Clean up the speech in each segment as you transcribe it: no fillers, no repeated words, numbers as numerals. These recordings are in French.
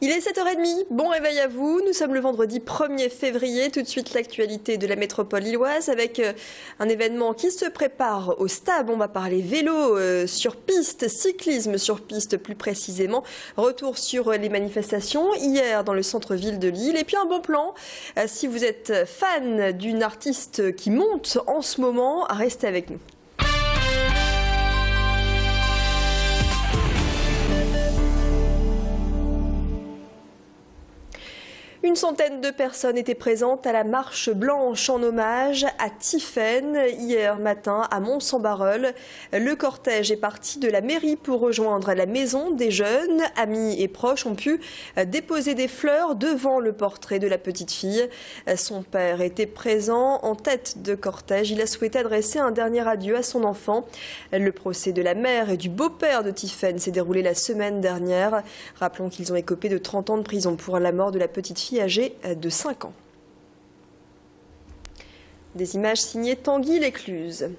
Il est 7h30, bon réveil à vous, nous sommes le vendredi 1er février, tout de suite l'actualité de la métropole lilloise avec un événement qui se prépare au STAB. On va parler vélo sur piste, cyclisme sur piste plus précisément, retour sur les manifestations hier dans le centre-ville de Lille et puis un bon plan. Si vous êtes fan d'une artiste qui monte en ce moment, restez avec nous. Une centaine de personnes étaient présentes à la marche blanche en hommage à Tiphaine hier matin à Mons-en-Barœul. Le cortège est parti de la mairie pour rejoindre la maison des jeunes. Amis et proches ont pu déposer des fleurs devant le portrait de la petite fille. Son père était présent en tête de cortège. Il a souhaité adresser un dernier adieu à son enfant. Le procès de la mère et du beau-père de Tiphaine s'est déroulé la semaine dernière. Rappelons qu'ils ont écopé de 30 ans de prison pour la mort de la petite fille âgée de 5 ans. Des images signées Tanguy Lécluse.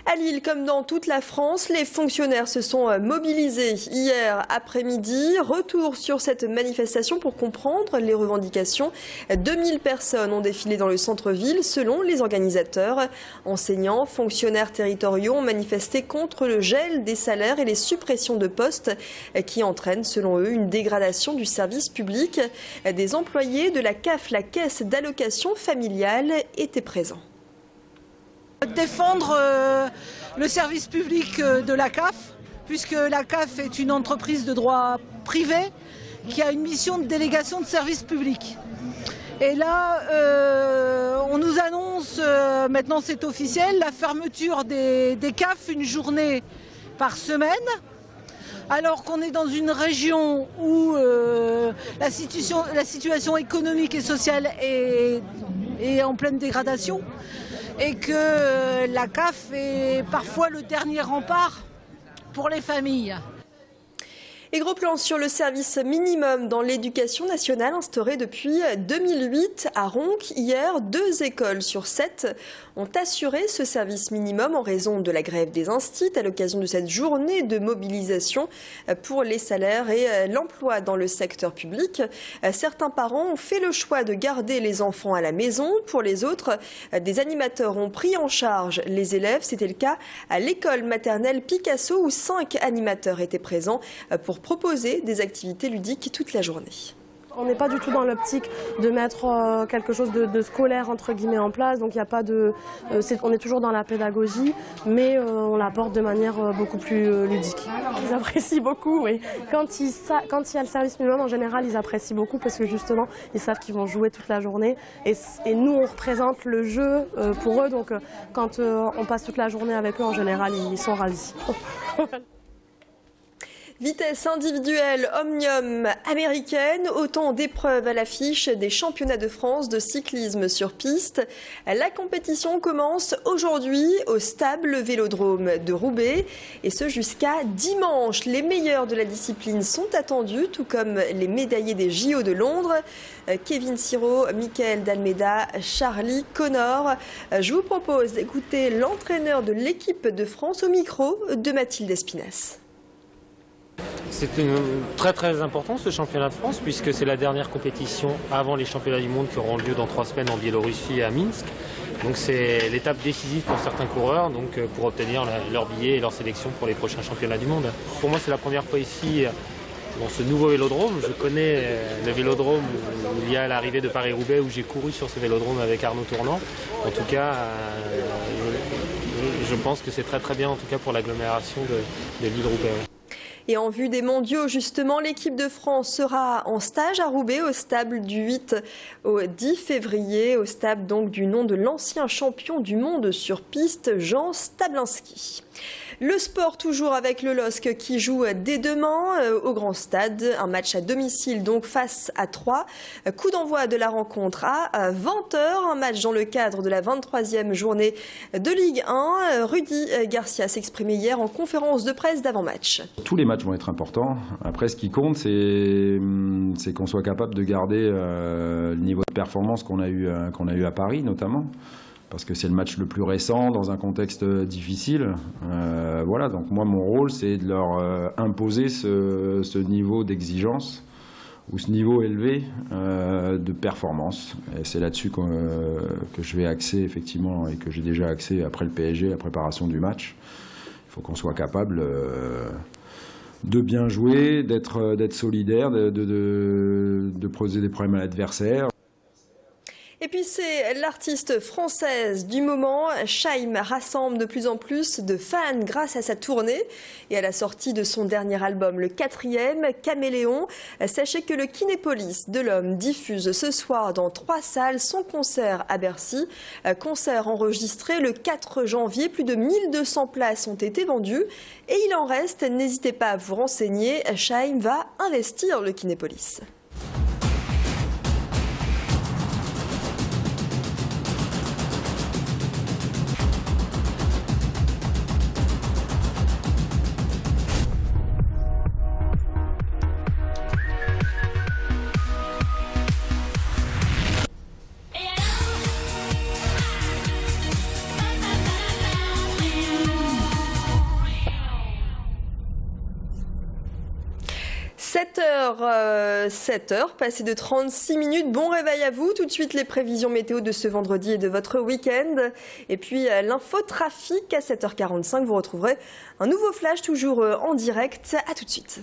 À Lille, comme dans toute la France, les fonctionnaires se sont mobilisés hier après-midi. Retour sur cette manifestation pour comprendre les revendications. 2000 personnes ont défilé dans le centre-ville selon les organisateurs. Enseignants, fonctionnaires territoriaux ont manifesté contre le gel des salaires et les suppressions de postes qui entraînent, selon eux, une dégradation du service public. Des employés de la CAF, la Caisse d'allocation familiale, étaient présents. Défendre le service public de la CAF, puisque la CAF est une entreprise de droit privé qui a une mission de délégation de service public. Et là, on nous annonce, maintenant c'est officiel, la fermeture des CAF une journée par semaine, alors qu'on est dans une région où la situation économique et sociale est en pleine dégradation. Et que la CAF est parfois le dernier rempart pour les familles. Et gros plan sur le service minimum dans l'éducation nationale instauré depuis 2008 à Ronques. Hier, 2 écoles sur 7 ont assuré ce service minimum en raison de la grève des instituts à l'occasion de cette journée de mobilisation pour les salaires et l'emploi dans le secteur public. Certains parents ont fait le choix de garder les enfants à la maison. Pour les autres, des animateurs ont pris en charge les élèves. C'était le cas à l'école maternelle Picasso où 5 animateurs étaient présents pour proposer des activités ludiques toute la journée. On n'est pas du tout dans l'optique de mettre quelque chose de scolaire entre guillemets en place, donc il n'y a pas de, on est toujours dans la pédagogie, mais on l'apporte de manière beaucoup plus ludique. Ils apprécient beaucoup, oui. Quand il y a le service minimum, en général, ils apprécient beaucoup parce que justement, ils savent qu'ils vont jouer toute la journée et nous, on représente le jeu pour eux, donc quand on passe toute la journée avec eux, en général, ils sont ravis. Vitesse individuelle omnium américaine, autant d'épreuves à l'affiche des championnats de France de cyclisme sur piste. La compétition commence aujourd'hui au STAB, le vélodrome de Roubaix, et ce jusqu'à dimanche. Les meilleurs de la discipline sont attendus, tout comme les médaillés des JO de Londres. Kevin Siro, Michael D'Almeida, Charlie Connor. Je vous propose d'écouter l'entraîneur de l'équipe de France au micro de Mathilde Espinasse. C'est très important ce championnat de France puisque c'est la dernière compétition avant les championnats du monde qui auront lieu dans 3 semaines en Biélorussie et à Minsk. Donc c'est l'étape décisive pour certains coureurs donc pour obtenir leur billet et leur sélection pour les prochains championnats du monde. Pour moi c'est la première fois ici dans ce nouveau vélodrome. Je connais le vélodrome où il y a l'arrivée de Paris-Roubaix où j'ai couru sur ce vélodrome avec Arnaud Tournant. En tout cas, je pense que c'est très bien en tout cas pour l'agglomération de Lille-Roubaix. Et en vue des mondiaux, justement, l'équipe de France sera en stage à Roubaix, au STAB du 8 au 10 février, au STAB donc du nom de l'ancien champion du monde sur piste, Jean Stablinski. Le sport toujours avec le LOSC qui joue dès demain au Grand Stade. Un match à domicile donc face à Troyes. Coup d'envoi de la rencontre à 20 h. Un match dans le cadre de la 23e journée de Ligue 1. Rudy Garcia s'exprimait hier en conférence de presse d'avant-match. Tous les matchs vont être importants. Après, ce qui compte, c'est qu'on soit capable de garder le niveau de performance qu'on a eu à Paris notamment. Parce que c'est le match le plus récent dans un contexte difficile. Voilà, donc moi mon rôle c'est de leur imposer ce niveau d'exigence ce niveau élevé de performance. Et c'est là-dessus que je vais axer effectivement et que j'ai déjà axé après le PSG, la préparation du match. Il faut qu'on soit capable de bien jouer, d'être solidaire, de poser des problèmes à l'adversaire. Et puis c'est l'artiste française du moment. Shaim rassemble de plus en plus de fans grâce à sa tournée et à la sortie de son dernier album, le 4e, Caméléon. Sachez que le Kinépolis de l'Homme diffuse ce soir dans 3 salles son concert à Bercy. Concert enregistré le 4 janvier. Plus de 1200 places ont été vendues et il en reste. N'hésitez pas à vous renseigner. Shaim va investir le Kinépolis. 7h, passé de 36 minutes. Bon réveil à vous. Tout de suite, les prévisions météo de ce vendredi et de votre week-end. Et puis, l'infotrafic à 7h45. Vous retrouverez un nouveau flash toujours en direct. À tout de suite.